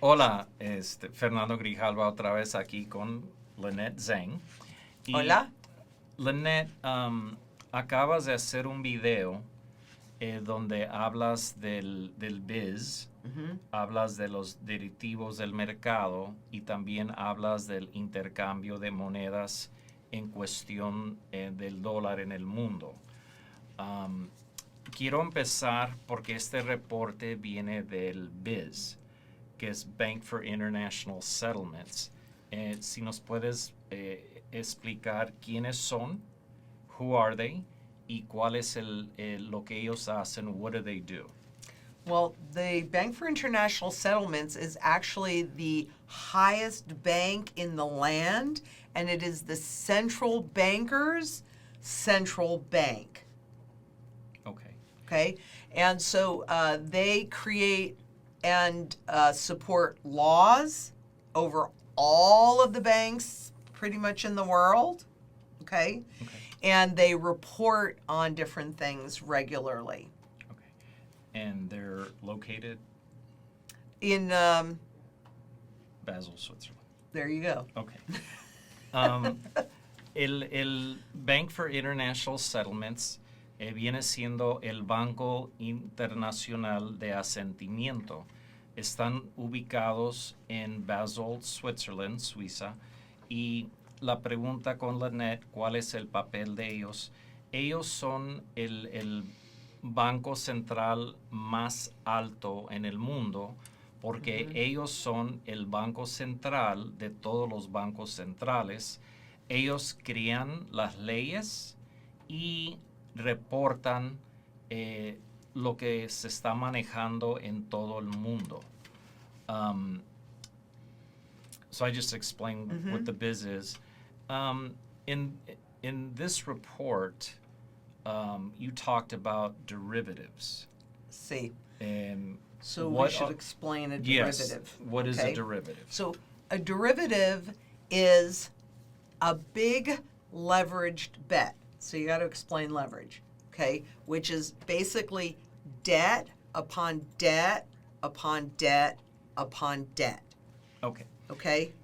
Hola, Fernando Grijalva otra vez aquí con Lynette Zhang. Y Hola. Lynette, acabas de hacer un video donde hablas del biz, hablas de los directivos del mercado y también hablas del intercambio de monedas en cuestión del dólar en el mundo. Quiero empezar porque este reporte viene del biz, que es Bank for International Settlements. Si nos puedes explicar quiénes son, who are they, y cuál es lo que ellos hacen, what do they do? Well, the Bank for International Settlements is actually the highest bank in the land, and it is the central banker's central bank. Okay. Okay? And so they create and support laws over all of the banks pretty much in the world. Okay? And they report on different things regularly. And they're located In, Basel, Switzerland. there you go. Okay. El Bank for International Settlements viene siendo el Banco Internacional de Asentimiento. Están ubicados en Basel, Switzerland, Suiza. Y la pregunta con Lynette, ¿cuál es el papel de ellos? Ellos son el banco central más alto en el mundo porque ellos son el banco central de todos los bancos centrales. Ellos crean las leyes y reportan lo que se está manejando en todo el mundo. So I just explained what the biz is. In this report, you talked about derivatives. See. So what we should are- explain a Yes. derivative. What is okay? a derivative? So a derivative is a big leveraged bet. So you got to explain leverage, okay? Which is basically debt upon debt upon debt upon debt. Okay. Okay?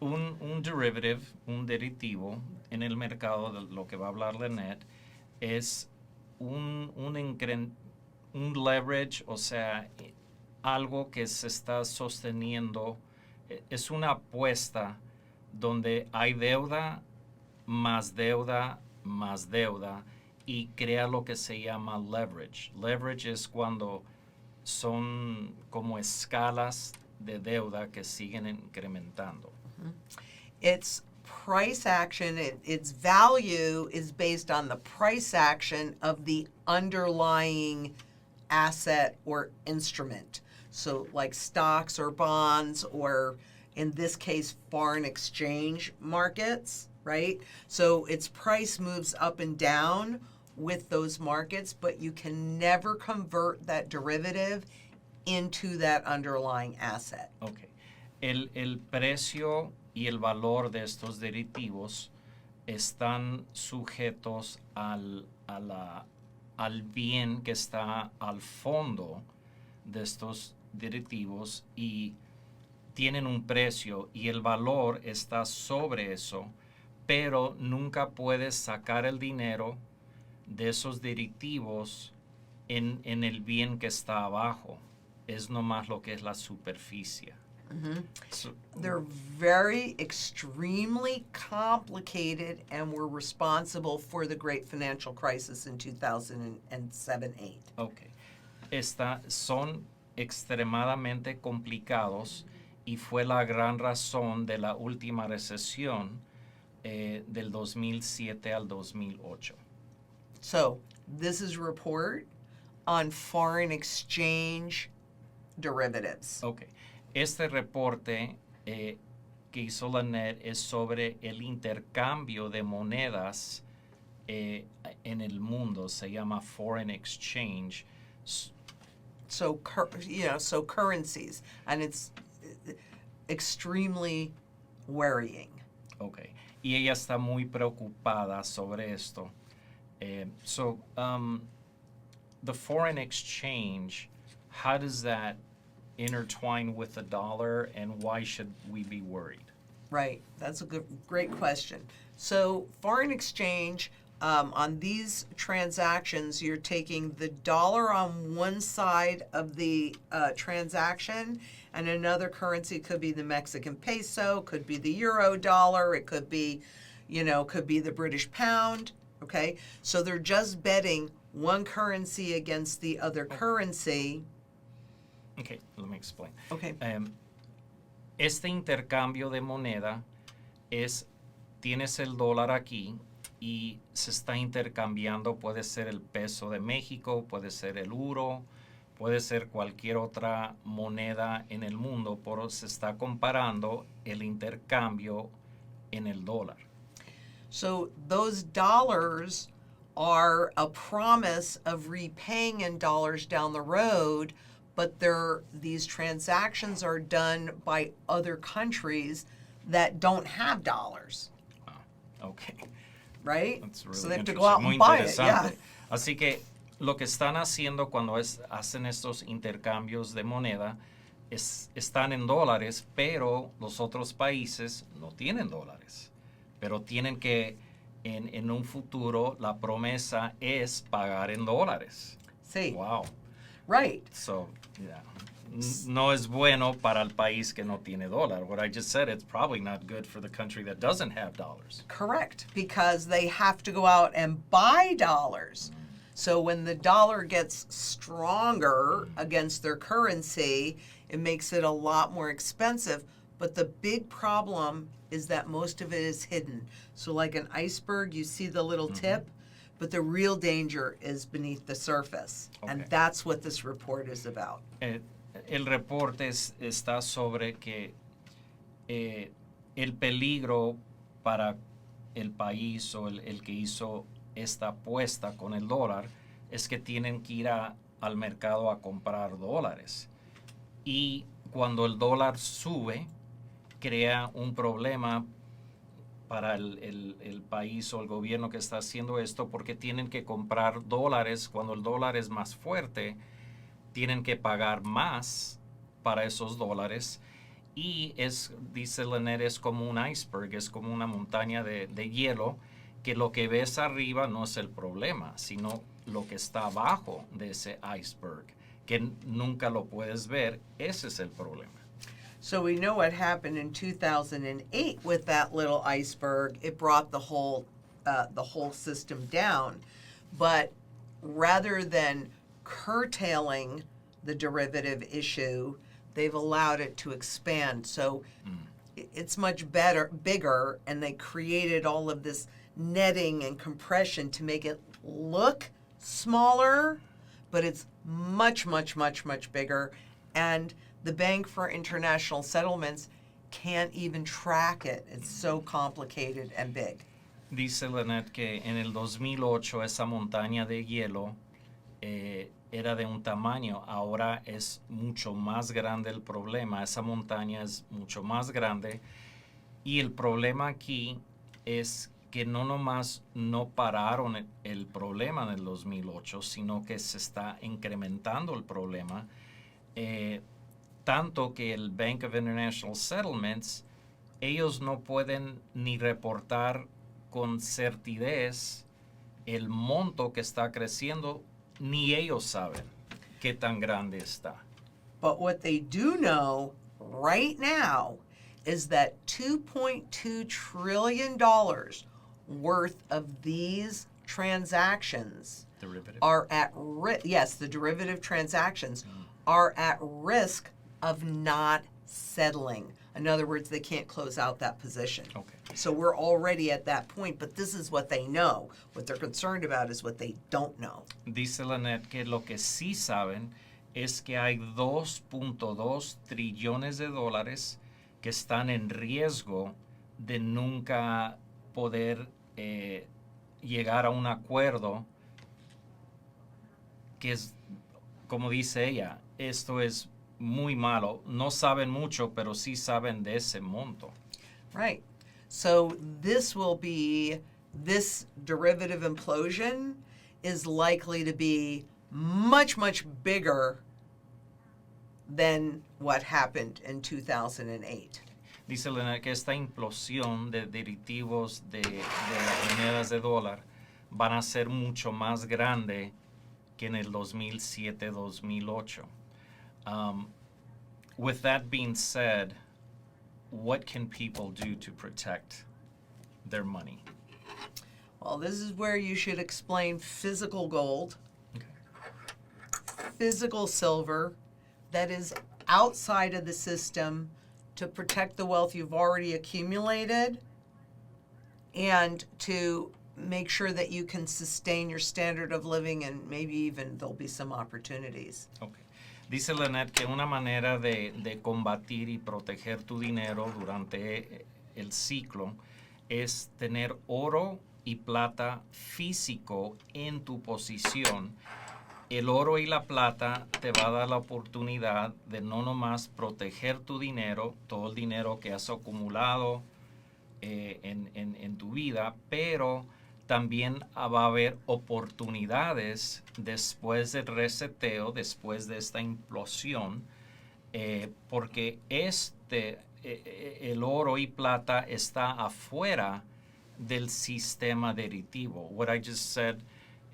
Un derivative, un derivativo en el mercado, de lo que va a hablar Lynette, es un leverage, o sea, algo que se está sosteniendo, es una apuesta donde hay deuda, más deuda, más deuda, y crea lo que se llama leverage. Leverage es cuando son como escalas de deuda que siguen incrementando. Its price action, its value is based on the price action of the underlying asset or instrument. So like stocks or bonds or in this case foreign exchange markets, right? So its price moves up and down with those markets, but you can never convert that derivative into that underlying asset. Okay. El precio y el valor de estos derivativos están sujetos al bien que está al fondo de estos derivativos y tienen un precio y el valor está sobre eso, pero nunca puedes sacar el dinero de esos derivativos en el bien que está abajo. Es nomás lo que es la superficie. So, They're very extremely complicated and were responsible for the great financial crisis in 2007-8. okay. Son extremadamente complicados y fue la gran razón de la última recesión del 2007 al 2008. So, this is a report on foreign exchange derivatives. Okay. Este reporte que hizo Lynette es sobre el intercambio de monedas en el mundo. Se llama foreign exchange. So, so currencies, and it's extremely worrying. Okay. Y ella está muy preocupada sobre esto. The foreign exchange, how does that intertwine with the dollar, and why should we be worried? Right. That's a great question. So foreign exchange, on these transactions, you're taking the dollar on one side of the transaction, and another currency could be the Mexican peso, could be the euro dollar, it could be, could be the British pound. Okay. So they're just betting one currency against the other currency. Okay, let me explain. Okay. Este intercambio de moneda tienes el dólar aquí y se está intercambiando, puede ser el peso de México, puede ser el euro, puede ser cualquier otra moneda en el mundo, pero se está comparando el intercambio en el dólar. So those dollars are a promise of repaying in dollars down the road, but these transactions are done by other countries that don't have dollars. Okay. Right? That's really So they have to interesting. go out Muy and buy it. Yeah. interesante. Así que lo que están haciendo cuando hacen estos intercambios de moneda están en dólares, pero los otros países no tienen dólares. Pero tienen que, en un futuro, la promesa es pagar en dólares. Sí. Wow. Right. So, yeah. No es bueno para el país que no tiene dólar. What I just said, it's probably not good for the country that doesn't have dollars. Correct, because they have to go out and buy dollars. So when the dollar gets stronger against their currency, it makes it a lot more expensive. But the big problem is that most of it is hidden. So like an iceberg, you see the little tip, but the real danger is beneath the surface. Okay. And that's what this report is about. El reporte está sobre que el peligro para el país o el que hizo esta apuesta con el dólar es que tienen que ir al mercado a comprar dólares. Y cuando el dólar sube, crea un problema para el país o el gobierno que está haciendo esto, porque tienen que comprar dólares. Cuando el dólar es más fuerte, tienen que pagar más para esos dólares. Y dice Lynette, es como un iceberg, es como una montaña de hielo, que lo que ves arriba no es el problema, sino lo que está abajo de ese iceberg, que nunca lo puedes ver. Ese es el problema. So we know what happened in 2008 with that little iceberg. It brought the whole system down. But rather than curtailing the derivative issue, they've allowed it to expand. So it's much bigger, and they created all of this netting and compression to make it look smaller, but it's much, much, much, much bigger. And the Bank for International Settlements can't even track it. It's so complicated and big. Dice Lynette que en el 2008 esa montaña de hielo era de un tamaño, ahora es mucho más grande el problema. Esa montaña es mucho más grande, y el problema aquí es que no nomás no pararon el problema en el 2008, sino que se está incrementando el problema, tanto que el Bank of International Settlements, ellos no pueden ni reportar con certidez el monto que está creciendo, ni ellos saben qué tan grande está. But what they do know right now is that $2.2 trillion worth of these transactions are at risk. Yes, the derivative transactions are at risk of not settling. In other words, they can't close out that position. Okay. So we're already at that point, but this is what they know. What they're concerned about is what they don't know. Dice Lynette que lo que sí saben es que hay 2.2 trillones de dólares que están en riesgo de nunca poder llegar a un acuerdo, que es, como dice ella, esto es muy malo. No saben mucho, pero sí saben de ese monto. Right. So this derivative implosion is likely to be much, much bigger than what happened in 2008. Dice Lynette que esta implosión de derivados de las monedas de dólar van a ser mucho más grande que en el 2007-2008. With that being said, what can people do to protect their money? Well, this is where you should explain physical gold, physical silver that is outside of the system to protect the wealth you've already accumulated and to make sure that you can sustain your standard of living and maybe even there'll be some opportunities. Okay. Dice Lynette que una manera de combatir y proteger tu dinero durante el ciclo es tener oro y plata físico en tu posición. El oro y la plata te va a dar la oportunidad de no nomás proteger tu dinero, todo el dinero que has acumulado en tu vida, pero también va a haber oportunidades después del reseteo, después de esta implosión, porque el oro y plata está afuera del sistema derivativo. What I just said,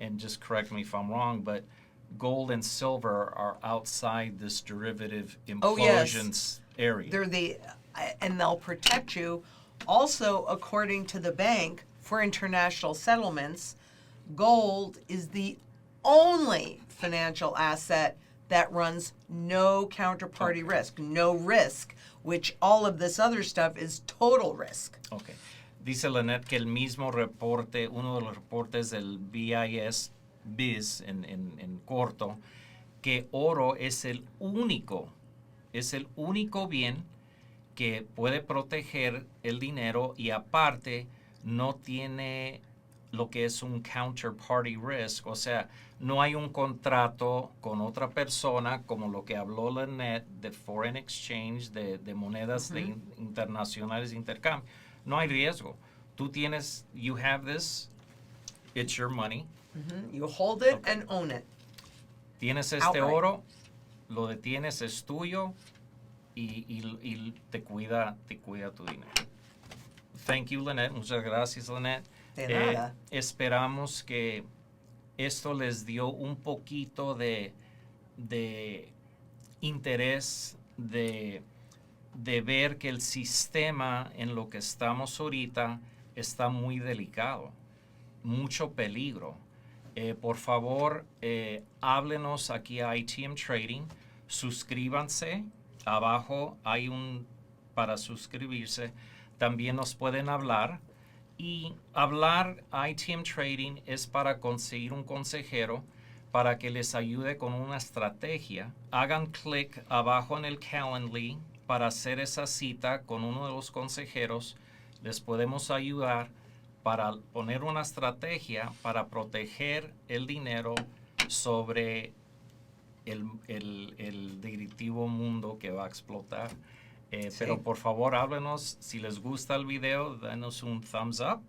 and just correct me if I'm wrong, but gold and silver are outside this derivative implosions area. They're and they'll protect you. Also, according to the bank, for international settlements, gold is the only financial asset that runs no counterparty risk, no risk, which all of this other stuff is total risk. Okay. Dice Lynette que el mismo reporte, uno de los reportes del BIS en corto, que oro es el único bien que puede proteger el dinero y aparte no tiene lo que es un counterparty risk, o sea, no hay un contrato con otra persona como lo que habló Lynette de foreign exchange, de monedas internacionales de intercambio. No hay riesgo. Tú tienes, you have this, it's your money. You hold it and own it. Tienes este Outright. oro, lo detienes, es tuyo y te cuida tu dinero. Thank you, Lynette. Muchas gracias, Lynette. De nada. Esperamos que esto les dio un poquito de interés de ver que el sistema en lo que estamos ahorita está muy delicado, mucho peligro. Por favor, háblenos aquí a ITM Trading, suscríbanse, abajo hay para suscribirse, también nos pueden hablar. Y hablar ITM Trading es para conseguir un consejero para que les ayude con una estrategia. Hagan clic abajo en el Calendly para hacer esa cita con uno de los consejeros. Les podemos ayudar para poner una estrategia para proteger el dinero sobre el directivo mundo que va a explotar. Pero por favor, háblenos. Si les gusta el video, denos un thumbs up.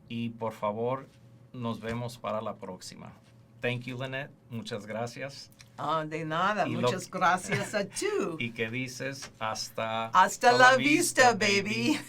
Y por favor, nos vemos para la próxima. Thank you, Lynette. Muchas gracias. De nada. Muchas gracias a tú. Y que dices hasta la vista, baby.